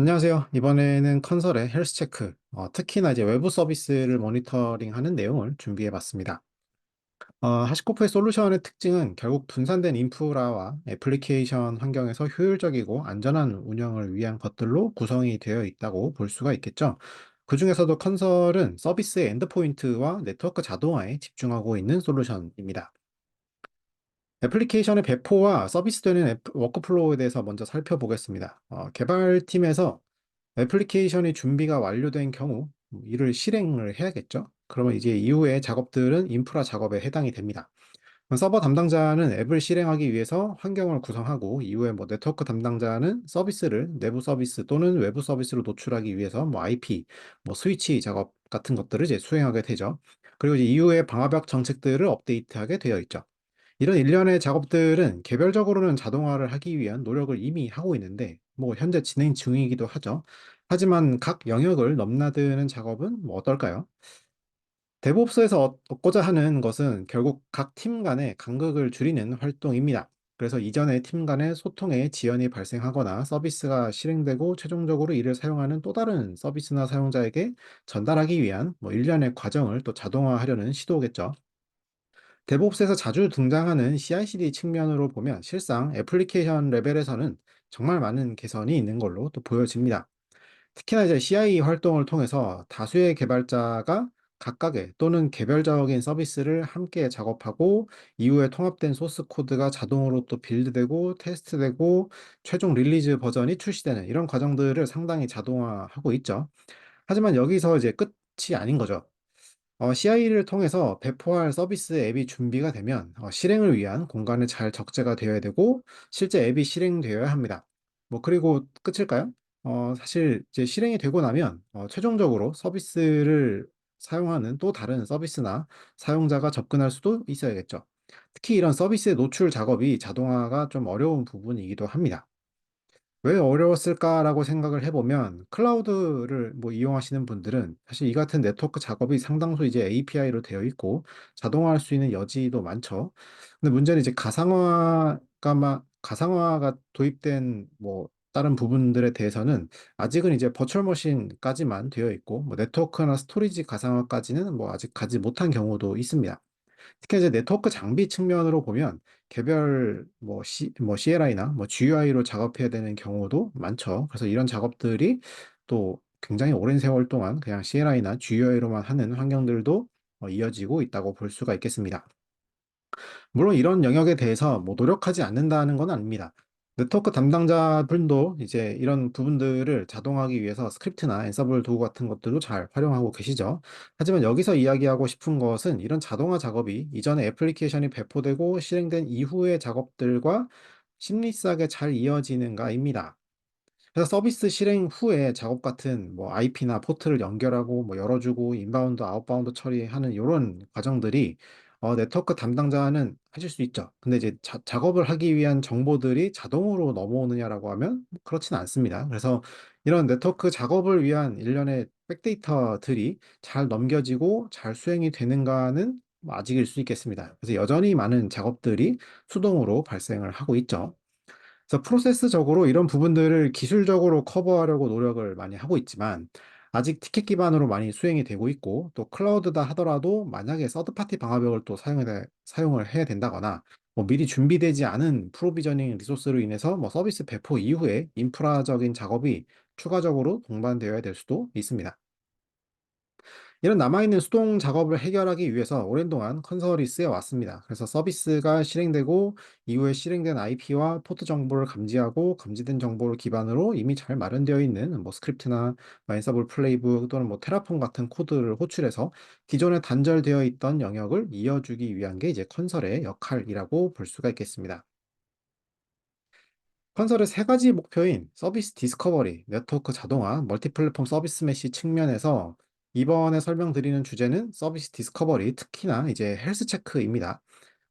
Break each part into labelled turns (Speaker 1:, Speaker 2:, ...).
Speaker 1: 안녕하세요. 이번에는 컨설의 헬스 체크, 특히나 이제 외부 서비스를 모니터링하는 내용을 준비해 봤습니다. 하시코프의 솔루션의 특징은 결국 분산된 인프라와 애플리케이션 환경에서 효율적이고 안전한 운영을 위한 것들로 구성이 되어 있다고 볼 수가 있겠죠. 그 중에서도 컨설은 서비스의 엔드포인트와 네트워크 자동화에 집중하고 있는 솔루션입니다. 애플리케이션의 배포와 서비스되는 워크플로우에 대해서 먼저 살펴보겠습니다. 개발팀에서 애플리케이션이 준비가 완료된 경우 이를 실행을 해야겠죠. 그러면 이제 이후의 작업들은 인프라 작업에 해당이 됩니다. 서버 담당자는 앱을 실행하기 위해서 환경을 구성하고 이후에 뭐 네트워크 담당자는 서비스를 내부 서비스 또는 외부 서비스로 노출하기 위해서 뭐 IP, 뭐 스위치 작업 같은 것들을 이제 수행하게 되죠. 그리고 이제 이후에 방화벽 정책들을 업데이트하게 되어 있죠. 이런 일련의 작업들은 개별적으로는 자동화를 하기 위한 노력을 이미 하고 있는데, 뭐 현재 진행 중이기도 하죠. 하지만 각 영역을 넘나드는 작업은 뭐 어떨까요? 데브옵스에서 얻고자 하는 것은 결국 각 팀 간의 간극을 줄이는 활동입니다. 그래서 이전에 팀 간의 소통에 지연이 발생하거나 서비스가 실행되고 최종적으로 이를 사용하는 또 다른 서비스나 사용자에게 전달하기 위한 뭐 일련의 과정을 또 자동화하려는 시도겠죠. 데브옵스에서 자주 등장하는 CI/CD 측면으로 보면 실상 애플리케이션 레벨에서는 정말 많은 개선이 있는 걸로 또 보여집니다. 특히나 이제 CI 활동을 통해서 다수의 개발자가 각각의 또는 개별적인 서비스를 함께 작업하고 이후에 통합된 소스 코드가 자동으로 또 빌드되고 테스트되고 최종 릴리즈 버전이 출시되는 이런 과정들을 상당히 자동화하고 있죠. 하지만 여기서 이제 끝이 아닌 거죠. CI를 통해서 배포할 서비스 앱이 준비가 되면 실행을 위한 공간이 잘 적재가 되어야 되고 실제 앱이 실행되어야 합니다. 뭐 그리고 끝일까요? 사실 이제 실행이 되고 나면 최종적으로 서비스를 사용하는 또 다른 서비스나 사용자가 접근할 수도 있어야겠죠. 특히 이런 서비스의 노출 작업이 자동화가 좀 어려운 부분이기도 합니다. 왜 어려웠을까라고 생각을 해보면 클라우드를 뭐 이용하시는 분들은 사실 이 같은 네트워크 작업이 상당수 이제 API로 되어 있고 자동화할 수 있는 여지도 많죠. 근데 문제는 이제 가상화가 도입된 뭐 다른 부분들에 대해서는 아직은 이제 버추얼 머신까지만 되어 있고 뭐 네트워크나 스토리지 가상화까지는 뭐 아직 가지 못한 경우도 있습니다. 특히 이제 네트워크 장비 측면으로 보면 개별 뭐 CLI나 뭐 GUI로 작업해야 되는 경우도 많죠. 그래서 이런 작업들이 또 굉장히 오랜 세월 동안 그냥 CLI나 GUI로만 하는 환경들도 이어지고 있다고 볼 수가 있겠습니다. 물론 이런 영역에 대해서 뭐 노력하지 않는다는 건 아닙니다. 네트워크 담당자분도 이제 이런 부분들을 자동화하기 위해서 스크립트나 앤서블 도구 같은 것들도 잘 활용하고 계시죠. 하지만 여기서 이야기하고 싶은 것은 이런 자동화 작업이 이전에 애플리케이션이 배포되고 실행된 이후의 작업들과 심리스하게 잘 이어지는가입니다. 그래서 서비스 실행 후에 작업 같은 뭐 IP나 포트를 연결하고 뭐 열어주고 인바운드, 아웃바운드 처리하는 이런 과정들이 네트워크 담당자는 하실 수 있죠. 근데 이제 작업을 하기 위한 정보들이 자동으로 넘어오느냐라고 하면 그렇지는 않습니다. 그래서 이런 네트워크 작업을 위한 일련의 백데이터들이 잘 넘겨지고 잘 수행이 되는가는 뭐 아직일 수 있겠습니다. 그래서 여전히 많은 작업들이 수동으로 발생을 하고 있죠. 그래서 프로세스적으로 이런 부분들을 기술적으로 커버하려고 노력을 많이 하고 있지만 아직 티켓 기반으로 많이 수행이 되고 있고 또 클라우드다 하더라도 만약에 서드파티 방화벽을 또 사용을 해야 된다거나 뭐 미리 준비되지 않은 프로비저닝 리소스로 인해서 뭐 서비스 배포 이후에 인프라적인 작업이 추가적으로 동반되어야 될 수도 있습니다. 이런 남아있는 수동 작업을 해결하기 위해서 오랜 동안 컨설이 쓰여 왔습니다. 그래서 서비스가 실행되고 이후에 실행된 IP와 포트 정보를 감지하고 감지된 정보를 기반으로 이미 잘 마련되어 있는 뭐 스크립트나 마인서블 플레이북 또는 뭐 테라폼 같은 코드를 호출해서 기존에 단절되어 있던 영역을 이어주기 위한 게 이제 컨설의 역할이라고 볼 수가 있겠습니다. 컨설의 세 가지 목표인 서비스 디스커버리, 네트워크 자동화, 멀티플랫폼 서비스 메시 측면에서 이번에 설명드리는 주제는 서비스 디스커버리, 특히나 이제 헬스 체크입니다.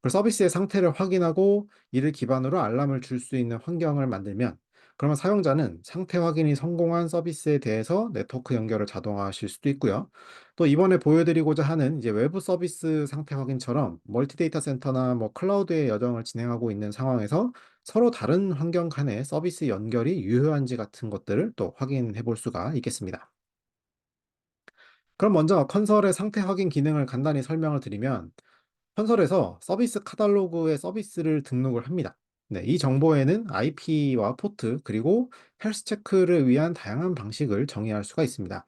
Speaker 1: 그 서비스의 상태를 확인하고 이를 기반으로 알람을 줄 수 있는 환경을 만들면 그러면 사용자는 상태 확인이 성공한 서비스에 대해서 네트워크 연결을 자동화하실 수도 있고요. 또 이번에 보여드리고자 하는 이제 외부 서비스 상태 확인처럼 멀티 데이터 센터나 뭐 클라우드의 여정을 진행하고 있는 상황에서 서로 다른 환경 간의 서비스 연결이 유효한지 같은 것들을 또 확인해 볼 수가 있겠습니다. 그럼 먼저 컨설의 상태 확인 기능을 간단히 설명을 드리면, 컨설에서 서비스 카탈로그에 서비스를 등록을 합니다. 네, 이 정보에는 IP와 포트, 그리고 헬스 체크를 위한 다양한 방식을 정의할 수가 있습니다.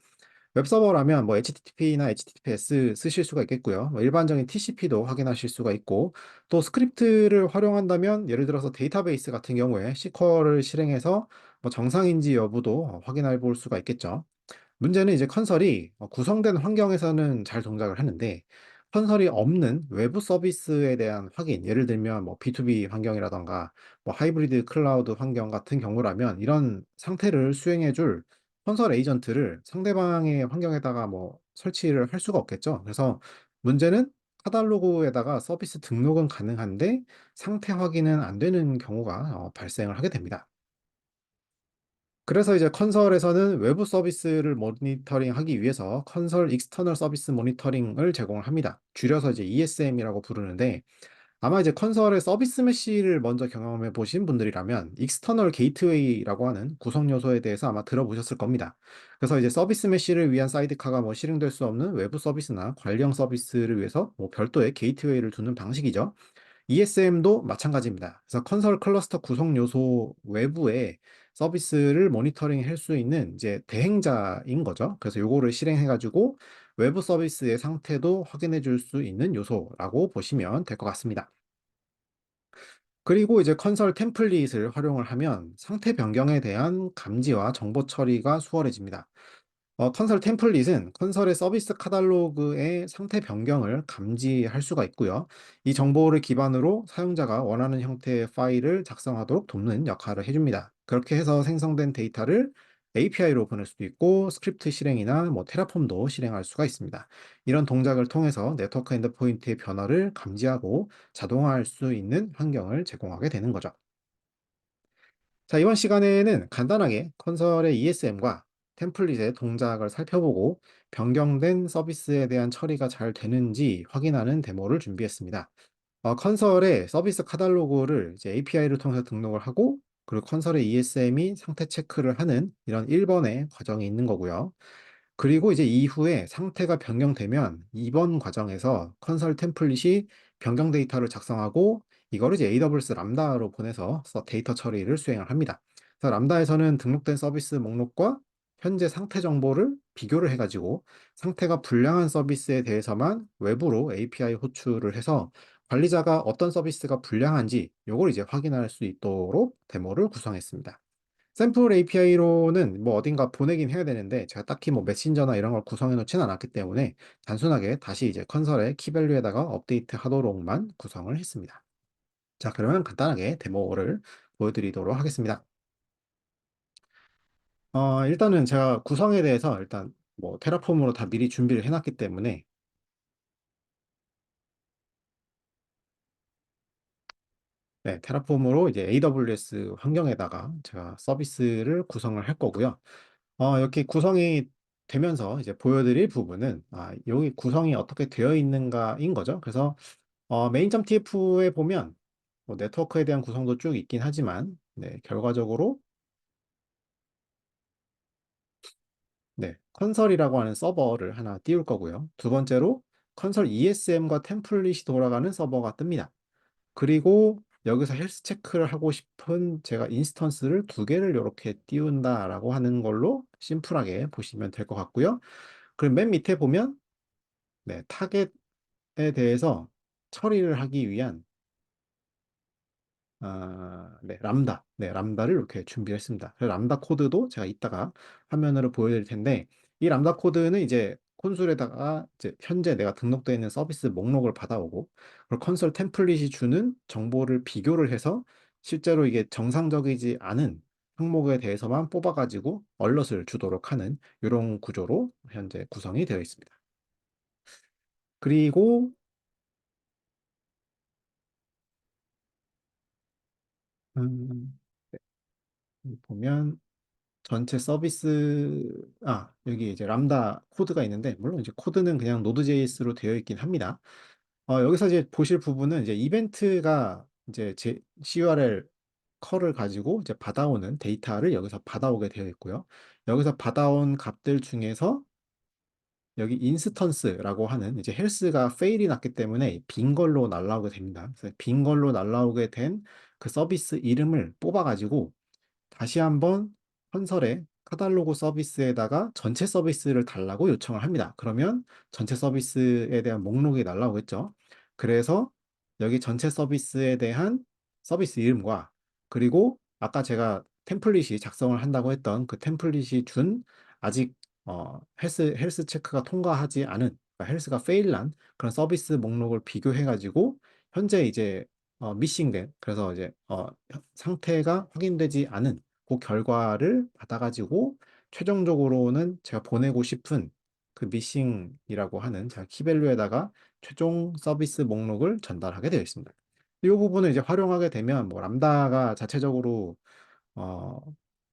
Speaker 1: 웹서버라면 뭐 HTTP나 HTTPS 쓰실 수가 있겠고요. 뭐 일반적인 TCP도 확인하실 수가 있고, 또 스크립트를 활용한다면 예를 들어서 데이터베이스 같은 경우에 SQL을 실행해서 뭐 정상인지 여부도 확인해 볼 수가 있겠죠. 문제는 이제 컨설이 구성된 환경에서는 잘 동작을 하는데, 컨설이 없는 외부 서비스에 대한 확인, 예를 들면 뭐 B2B 환경이라던가 뭐 하이브리드 클라우드 환경 같은 경우라면 이런 상태를 수행해 줄 컨설 에이전트를 상대방의 환경에다가 뭐 설치를 할 수가 없겠죠. 그래서 문제는 카탈로그에다가 서비스 등록은 가능한데 상태 확인은 안 되는 경우가 발생을 하게 됩니다. 그래서 이제 컨설에서는 외부 서비스를 모니터링하기 위해서 컨설 익스터널 서비스 모니터링을 제공을 합니다. 줄여서 이제 ESM이라고 부르는데, 아마 이제 컨설의 서비스 메시를 먼저 경험해 보신 분들이라면 익스터널 게이트웨이라고 하는 구성 요소에 대해서 아마 들어보셨을 겁니다. 그래서 이제 서비스 메시를 위한 사이드카가 뭐 실행될 수 없는 외부 서비스나 관련 서비스를 위해서 뭐 별도의 게이트웨이를 두는 방식이죠. ESM도 마찬가지입니다. 그래서 컨설 클러스터 구성 요소 외부에 서비스를 모니터링 할 수 있는 이제 대행자인 거죠. 그래서 요거를 실행해 가지고 외부 서비스의 상태도 확인해 줄 수 있는 요소라고 보시면 될 것 같습니다. 그리고 이제 컨설 템플릿을 활용을 하면 상태 변경에 대한 감지와 정보 처리가 수월해집니다. 컨설 템플릿은 컨설의 서비스 카탈로그의 상태 변경을 감지할 수가 있고요. 이 정보를 기반으로 사용자가 원하는 형태의 파일을 작성하도록 돕는 역할을 해줍니다. 그렇게 해서 생성된 데이터를 API로 보낼 수도 있고 스크립트 실행이나 뭐 테라폼도 실행할 수가 있습니다. 이런 동작을 통해서 네트워크 엔드포인트의 변화를 감지하고 자동화할 수 있는 환경을 제공하게 되는 거죠. 자, 이번 시간에는 간단하게 컨설의 ESM과 템플릿의 동작을 살펴보고 변경된 서비스에 대한 처리가 잘 되는지 확인하는 데모를 준비했습니다. 컨설의 서비스 카탈로그를 이제 API를 통해서 등록을 하고, 그리고 컨설의 ESM이 상태 체크를 하는 이런 1번의 과정이 있는 거고요. 그리고 이제 이후에 상태가 변경되면 이번 과정에서 컨설 템플릿이 변경 데이터를 작성하고 이거를 이제 AWS 람다로 보내서 데이터 처리를 수행을 합니다. 그래서 람다에서는 등록된 서비스 목록과 현재 상태 정보를 비교를 해가지고 상태가 불량한 서비스에 대해서만 외부로 API 호출을 해서 관리자가 어떤 서비스가 불량한지 요걸 이제 확인할 수 있도록 데모를 구성했습니다. 샘플 API로는 뭐 어딘가 보내긴 해야 되는데 제가 딱히 뭐 메신저나 이런 걸 구성해 놓지는 않았기 때문에 단순하게 다시 이제 컨설의 키밸류에다가 업데이트 하도록만 구성을 했습니다. 자, 그러면 간단하게 데모를 보여드리도록 하겠습니다. 일단은 제가 구성에 대해서 일단 뭐 테라폼으로 다 미리 준비를 해놨기 때문에, 네, 테라폼으로 이제 AWS 환경에다가 제가 서비스를 구성을 할 거고요. 이렇게 구성이 되면서 이제 보여드릴 부분은 여기 구성이 어떻게 되어 있는가인 거죠. 그래서 main.tf에 보면 뭐 네트워크에 대한 구성도 쭉 있긴 하지만, 네, 결과적으로 네, 컨설이라고 하는 서버를 하나 띄울 거고요. 두 번째로 컨설 ESM과 템플릿이 돌아가는 서버가 뜹니다. 그리고 여기서 헬스 체크를 하고 싶은 제가 인스턴스를 두 개를 이렇게 띄운다라고 하는 걸로 심플하게 보시면 될 것 같고요. 그리고 맨 밑에 보면 네, 타겟에 대해서 처리를 하기 위한 네, 람다. 네, 람다를 이렇게 준비했습니다. 그래서 람다 코드도 제가 이따가 화면으로 보여드릴 텐데, 이 람다 코드는 이제 콘솔에다가 이제 현재 내가 등록되어 있는 서비스 목록을 받아오고, 그리고 컨솔 템플릿이 주는 정보를 비교를 해서 실제로 이게 정상적이지 않은 항목에 대해서만 뽑아가지고 얼럿을 주도록 하는 이런 구조로 현재 구성이 되어 있습니다. 그리고 음, 보면 전체 서비스, 여기 이제 람다 코드가 있는데, 물론 이제 코드는 그냥 노드.js로 되어 있긴 합니다. 여기서 이제 보실 부분은 이제 이벤트가 이제 CURL 컬을 가지고 이제 받아오는 데이터를 여기서 받아오게 되어 있고요. 여기서 받아온 값들 중에서 여기 인스턴스라고 하는 이제 헬스가 페일이 났기 때문에 빈 걸로 날라오게 됩니다. 그래서 빈 걸로 날라오게 된 그 서비스 이름을 뽑아가지고 다시 한번 컨설의 카탈로그 서비스에다가 전체 서비스를 달라고 요청을 합니다. 그러면 전체 서비스에 대한 목록이 날라오겠죠. 그래서 여기 전체 서비스에 대한 서비스 이름과 그리고 아까 제가 템플릿이 작성을 한다고 했던 그 템플릿이 준 아직 헬스 체크가 통과하지 않은 그러니까 헬스가 페일난 그런 서비스 목록을 비교해 가지고 현재 이제 미싱된 그래서 이제 상태가 확인되지 않은 그 결과를 받아가지고 최종적으로는 제가 보내고 싶은 그 미싱이라고 하는 제가 키밸류에다가 최종 서비스 목록을 전달하게 되어 있습니다. 이 부분을 이제 활용하게 되면 뭐 람다가 자체적으로 어,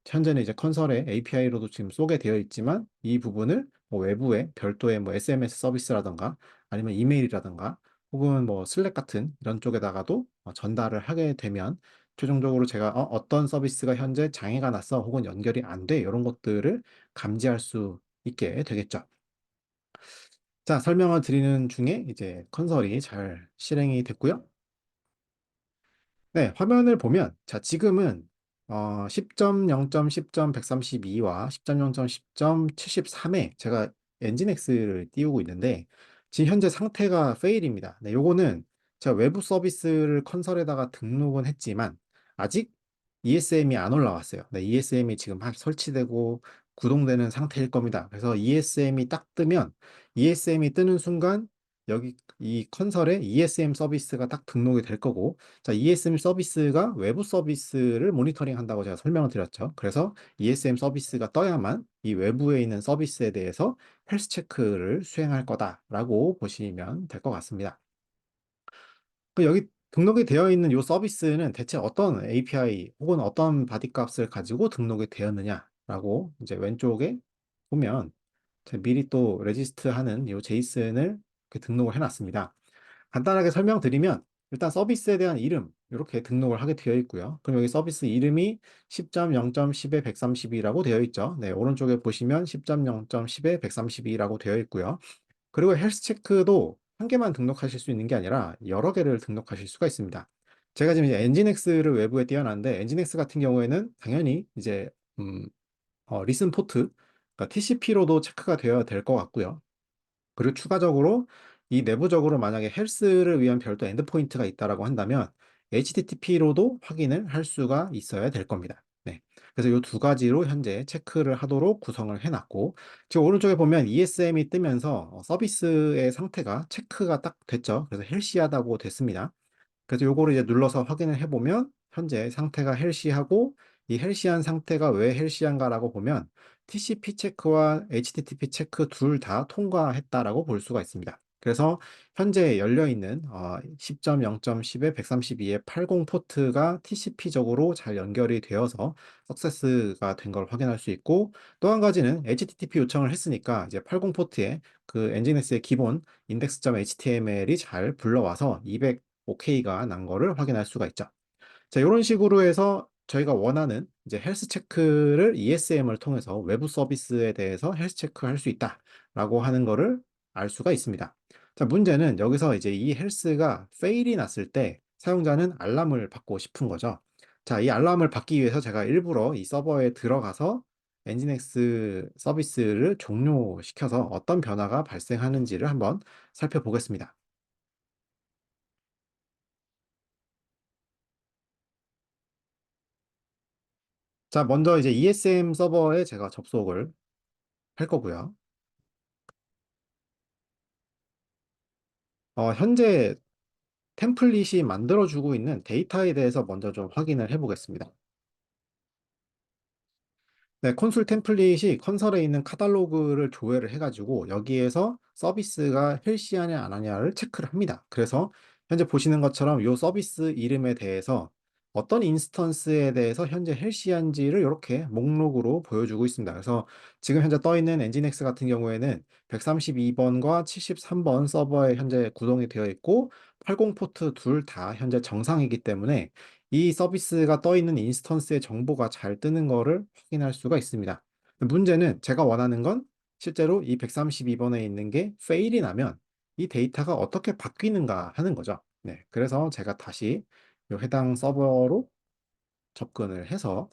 Speaker 1: 현재는 이제 컨설의 API로도 지금 쏘게 되어 있지만 이 부분을 뭐 외부에 별도의 뭐 SMS 서비스라던가 아니면 이메일이라던가 혹은 뭐 슬랙 같은 이런 쪽에다가도 전달을 하게 되면 최종적으로 제가 떤 서비스가 현재 장애가 났어 혹은 연결이 안 돼 이런 것들을 감지할 수 있게 되겠죠. 자, 설명을 드리는 중에 이제 컨설이 잘 실행이 됐고요. 네, 화면을 보면, 자, 지금은 10.0.10.132와 10.0.10.73에 제가 엔진엑스를 띄우고 있는데, 지금 현재 상태가 페일입니다. 네, 요거는 제가 외부 서비스를 컨설에다가 등록은 했지만, 아직 ESM이 안 올라왔어요. 네, ESM이 지금 설치되고 구동되는 상태일 겁니다. 그래서 ESM이 딱 뜨면, ESM이 뜨는 순간, 여기 이 컨설에 ESM 서비스가 딱 등록이 될 거고, 자, ESM 서비스가 외부 서비스를 모니터링 한다고 제가 설명을 드렸죠. 그래서 ESM 서비스가 떠야만 이 외부에 있는 서비스에 대해서 헬스 체크를 수행할 거다라고 보시면 될 것 같습니다. 그 여기 등록이 되어 있는 이 서비스는 대체 어떤 API 혹은 어떤 바디 값을 가지고 등록이 되었느냐라고 이제 왼쪽에 보면 제가 미리 또 레지스트 하는 이 제이슨을 등록을 해놨습니다. 간단하게 설명드리면 일단 서비스에 대한 이름 이렇게 등록을 하게 되어 있고요. 그럼 여기 서비스 이름이 10.0.10에 132라고 되어 있죠. 네, 오른쪽에 보시면 10.0.10에 132라고 되어 있고요. 그리고 헬스 체크도 한 개만 등록하실 수 있는 게 아니라 여러 개를 등록하실 수가 있습니다. 제가 지금 이제 엔진엑스를 외부에 띄워놨는데 엔진엑스 같은 경우에는 당연히 이제 리슨 포트, 그러니까 TCP로도 체크가 되어야 될 것 같고요. 그리고 추가적으로 이 내부적으로 만약에 헬스를 위한 별도 엔드포인트가 있다라고 한다면 HTTP로도 확인을 할 수가 있어야 될 겁니다. 네. 그래서 이 두 가지로 현재 체크를 하도록 구성을 해놨고 지금 오른쪽에 보면 ESM이 뜨면서 서비스의 상태가 체크가 딱 됐죠. 그래서 헬시하다고 됐습니다. 그래서 요거를 이제 눌러서 확인을 해보면 현재 상태가 헬시하고 이 헬시한 상태가 왜 헬시한가라고 보면 TCP 체크와 HTTP 체크 둘 다 통과했다라고 볼 수가 있습니다. 그래서 현재 열려 있는 10.0.10에 132의 80 포트가 TCP적으로 잘 연결이 되어서 석세스가 된 걸 확인할 수 있고 또 한 가지는 HTTP 요청을 했으니까 이제 80 포트에 그 엔진엑스의 기본 index.html이 잘 불러와서 200 OK가 난 거를 확인할 수가 있죠. 자, 이런 식으로 해서 저희가 원하는 이제 헬스 체크를 ESM을 통해서 외부 서비스에 대해서 헬스 체크할 수 있다라고 하는 거를 알 수가 있습니다. 자, 문제는 여기서 이제 이 헬스가 페일이 났을 때 사용자는 알람을 받고 싶은 거죠. 자, 이 알람을 받기 위해서 제가 일부러 이 서버에 들어가서 엔진엑스 서비스를 종료시켜서 어떤 변화가 발생하는지를 한번 살펴보겠습니다. 자, 먼저 이제 ESM 서버에 제가 접속을 할 거고요. 현재 템플릿이 만들어주고 있는 데이터에 대해서 먼저 좀 확인을 해 보겠습니다. 네, 콘솔 템플릿이 컨설에 있는 카탈로그를 조회를 해가지고 여기에서 서비스가 헬시하냐 안 하냐를 체크를 합니다. 그래서 현재 보시는 것처럼 이 서비스 이름에 대해서 어떤 인스턴스에 대해서 현재 헬시한지를 이렇게 목록으로 보여주고 있습니다. 그래서 지금 현재 떠 있는 엔진엑스 같은 경우에는 132번과 73번 서버에 현재 구동이 되어 있고 80 포트 둘 다 현재 정상이기 때문에 이 서비스가 떠 있는 인스턴스의 정보가 잘 뜨는 거를 확인할 수가 있습니다. 문제는 제가 원하는 건 실제로 이 132번에 있는 게 페일이 나면 이 데이터가 어떻게 바뀌는가 하는 거죠. 네, 그래서 제가 다시 이 해당 서버로 접근을 해서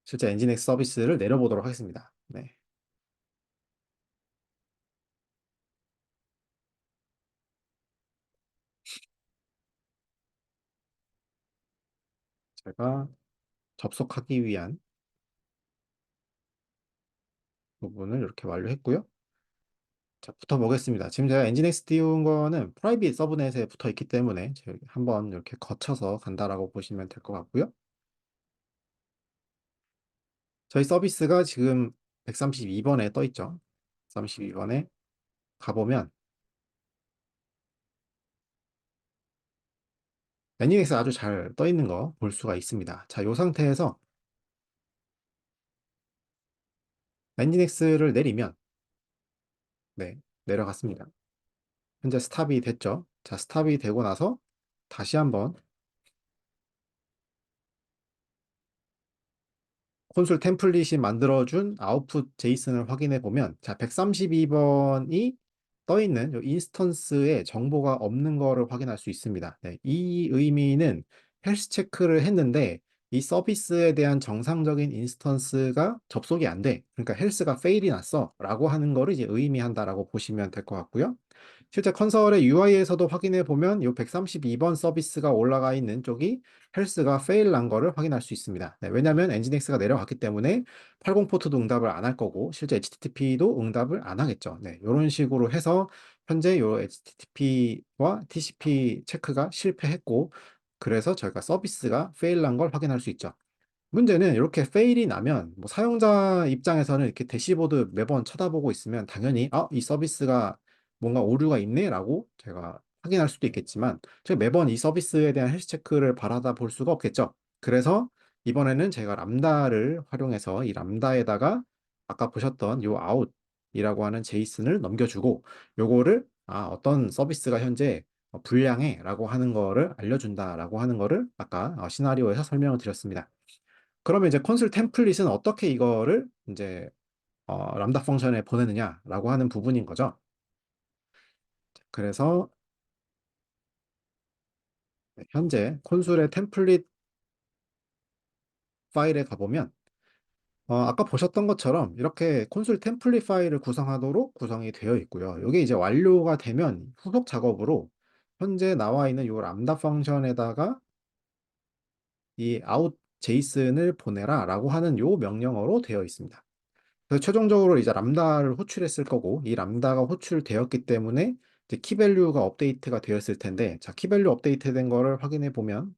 Speaker 1: 실제 엔진엑스 서비스를 내려보도록 하겠습니다. 네, 제가 접속하기 위한 부분을 이렇게 완료했고요. 자, 붙어보겠습니다. 지금 제가 엔진엑스 띄운 거는 프라이빗 서브넷에 붙어 있기 때문에 제가 한번 이렇게 거쳐서 간다라고 보시면 될 것 같고요. 저희 서비스가 지금 132번에 떠 있죠. 132번에 가보면 엔진엑스 아주 잘 떠 있는 거 볼 수가 있습니다. 자, 이 상태에서 엔진엑스를 내리면 네, 내려갔습니다. 현재 스탑이 됐죠. 자, 스탑이 되고 나서 다시 한번 콘솔 템플릿이 만들어준 아웃풋 제이슨을 확인해 보면, 자, 132번이 떠 있는 요 인스턴스에 정보가 없는 거를 확인할 수 있습니다. 네, 이 의미는 헬스 체크를 했는데 이 서비스에 대한 정상적인 인스턴스가 접속이 안 돼. 그러니까 헬스가 페일이 났어. 라고 하는 거를 이제 의미한다라고 보시면 될 것 같고요. 실제 컨설의 UI에서도 확인해 보면 이 132번 서비스가 올라가 있는 쪽이 헬스가 페일 난 거를 확인할 수 있습니다. 네, 왜냐하면 엔진엑스가 내려갔기 때문에 80 포트도 응답을 안 할 거고 실제 HTTP도 응답을 안 하겠죠. 네, 이런 식으로 해서 현재 이 HTTP와 TCP 체크가 실패했고 그래서 저희가 서비스가 페일 난 걸 확인할 수 있죠. 문제는 이렇게 페일이 나면 뭐 사용자 입장에서는 이렇게 대시보드 매번 쳐다보고 있으면 당연히 이 서비스가 뭔가 오류가 있네라고 제가 확인할 수도 있겠지만 제가 매번 이 서비스에 대한 헬스 체크를 바라다 볼 수가 없겠죠. 그래서 이번에는 제가 람다를 활용해서 이 람다에다가 아까 보셨던 요 아웃이라고 하는 제이슨을 넘겨주고 요거를 어떤 서비스가 현재 불량해라고 하는 거를 알려준다라고 하는 거를 아까 시나리오에서 설명을 드렸습니다. 그러면 이제 콘솔 템플릿은 어떻게 이거를 이제 람다 펑션에 보내느냐라고 하는 부분인 거죠. 그래서 현재 콘솔의 템플릿 파일에 가보면 아까 보셨던 것처럼 이렇게 콘솔 템플릿 파일을 구성하도록 구성이 되어 있고요. 이게 이제 완료가 되면 후속 작업으로 현재 나와 있는 이 람다 펑션에다가 이 out 제이슨을 보내라라고 하는 요 명령어로 되어 있습니다. 그래서 최종적으로 이제 람다를 호출했을 거고 이 람다가 호출되었기 때문에 이제 키밸류가 업데이트가 되었을 텐데 자 키밸류 업데이트된 거를 확인해 보면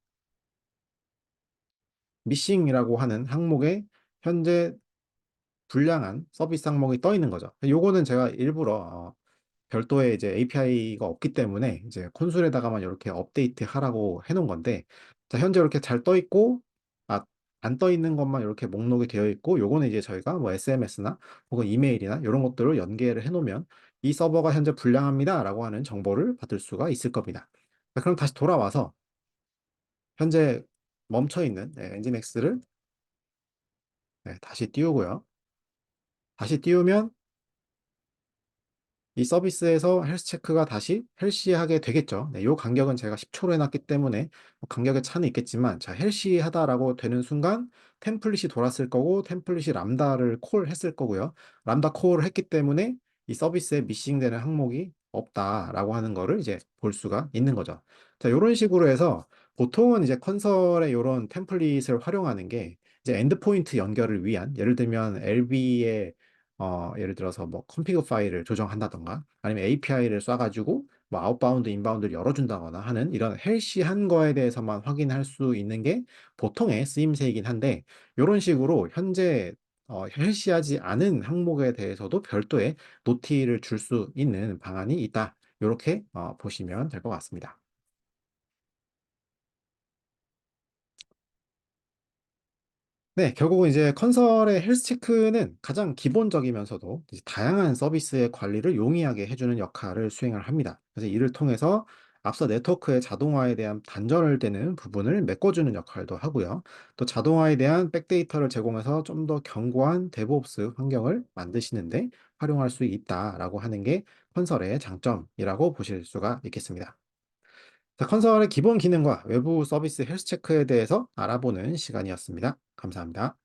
Speaker 1: 미싱이라고 하는 항목에 현재 불량한 서비스 항목이 떠 있는 거죠. 요거는 제가 일부러 별도의 이제 API가 없기 때문에 이제 콘솔에다가만 이렇게 업데이트 하라고 해놓은 건데, 자, 현재 이렇게 잘 떠 있고, 안 떠 있는 것만 이렇게 목록이 되어 있고, 요거는 이제 저희가 뭐 SMS나 혹은 이메일이나 이런 것들을 연계를 해놓으면 이 서버가 현재 불량합니다라고 하는 정보를 받을 수가 있을 겁니다. 자, 그럼 다시 돌아와서 현재 멈춰 있는 엔진엑스를 다시 띄우고요. 다시 띄우면 이 서비스에서 헬스 체크가 다시 헬시하게 되겠죠. 네, 이 간격은 제가 10초로 해놨기 때문에 뭐 간격의 차는 있겠지만, 자, 헬시하다라고 되는 순간 템플릿이 돌았을 거고, 템플릿이 람다를 콜했을 거고요. 람다 콜을 했기 때문에 이 서비스에 미싱되는 항목이 없다라고 하는 거를 이제 볼 수가 있는 거죠. 자, 이런 식으로 해서 보통은 이제 컨설의 이런 템플릿을 활용하는 게 이제 엔드포인트 연결을 위한, 예를 들면 LB의 예를 들어서 뭐 컴피그 파일을 조정한다던가 아니면 API를 쏴가지고 뭐 아웃바운드, 인바운드를 열어준다거나 하는 이런 헬시한 거에 대해서만 확인할 수 있는 게 보통의 쓰임새이긴 한데 이런 식으로 현재 헬시하지 않은 항목에 대해서도 별도의 노티를 줄 수 있는 방안이 있다. 이렇게 보시면 될 것 같습니다. 네, 결국은 이제 컨설의 헬스 체크는 가장 기본적이면서도 이제 다양한 서비스의 관리를 용이하게 해주는 역할을 수행을 합니다. 그래서 이를 통해서 앞서 네트워크의 자동화에 대한 단절되는 부분을 메꿔주는 역할도 하고요. 또 자동화에 대한 백데이터를 제공해서 좀 더 견고한 데브옵스 환경을 만드시는데 활용할 수 있다라고 하는 게 컨설의 장점이라고 보실 수가 있겠습니다. 자, 컨설의 기본 기능과 외부 서비스 헬스 체크에 대해서 알아보는 시간이었습니다. 감사합니다.